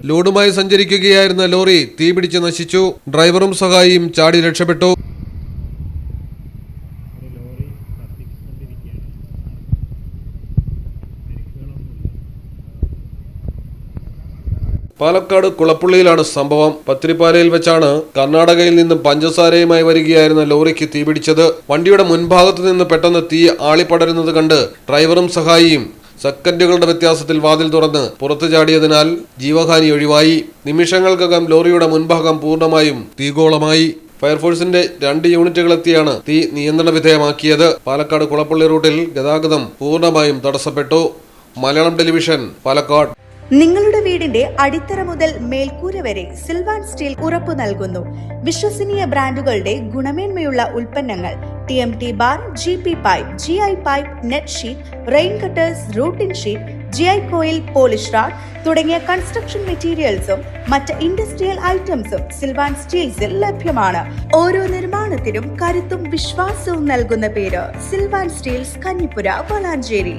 ലോഡുമായി സഞ്ചരിക്കുകയായിരുന്ന lorry തീപിടിച്ച് നശിച്ചു. ഡ്രൈവറും സഹായിയും ചാടി രക്ഷപ്പെട്ടു. പാലക്കാട് കുളപ്പുള്ളിയിലാണ് സംഭവം. പത്തിരിപ്പാലയിൽ വെച്ചാണ് കർണാടകയിൽ നിന്നും പഞ്ചസാരയുമായി വരികയായിരുന്ന ലോറിക്ക് തീപിടിച്ചത്. വണ്ടിയുടെ മുൻഭാഗത്തു നിന്ന് പെട്ടെന്ന് തീ ആളിപ്പടരുന്നത് കണ്ട് ഡ്രൈവറും സഹായിയും സെക്കൻഡുകളുടെ വ്യത്യാസത്തിൽ വാതിൽ തുറന്ന് പുറത്തു ചാടിയതിനാൽ ജീവഹാനി ഒഴിവായി. നിമിഷങ്ങൾക്കകം ലോറിയുടെ മുൻഭാഗം പൂർണ്ണമായും തീഗോളമായി. ഫയർഫോഴ്സിന്റെ 2 യൂണിറ്റുകളെത്തിയാണ് തീ നിയന്ത്രണ വിധേയമാക്കിയത്. പാലക്കാട് കുളപ്പുള്ളി റൂട്ടിൽ ഗതാഗതം പൂർണ്ണമായും തടസ്സപ്പെട്ടു. മലയാളം ടെലിവിഷൻ, പാലക്കാട്. നിങ്ങളുടെ വീടിന്റെ അടിത്തറ മുതൽ മേൽക്കൂര വരെ സിൽവാൻ സ്റ്റീൽ ഉറപ്പു നൽകുന്നു. വിശ്വസനീയ ബ്രാൻഡുകളുടെ ഗുണമേന്മയുള്ള ഉൽപ്പന്നങ്ങൾ TMT bar, GP pipe, GI pipe, net sheet, rain cutters, routing sheet, GI coil, polish RAD തുടങ്ങിയ കൺസ്ട്രക്ഷൻ മെറ്റീരിയൽസും മറ്റ് ഇൻഡസ്ട്രിയൽ ഐറ്റംസും സിൽവാൻ സ്റ്റീൽസിൽ ലഭ്യമാണ്. ഓരോ നിർമ്മാണത്തിനും കരുത്തും വിശ്വാസവും നൽകുന്ന പേര് സിൽവാൻ സ്റ്റീൽസ്, കഞ്ഞിപ്പുര, വളാഞ്ചേരി.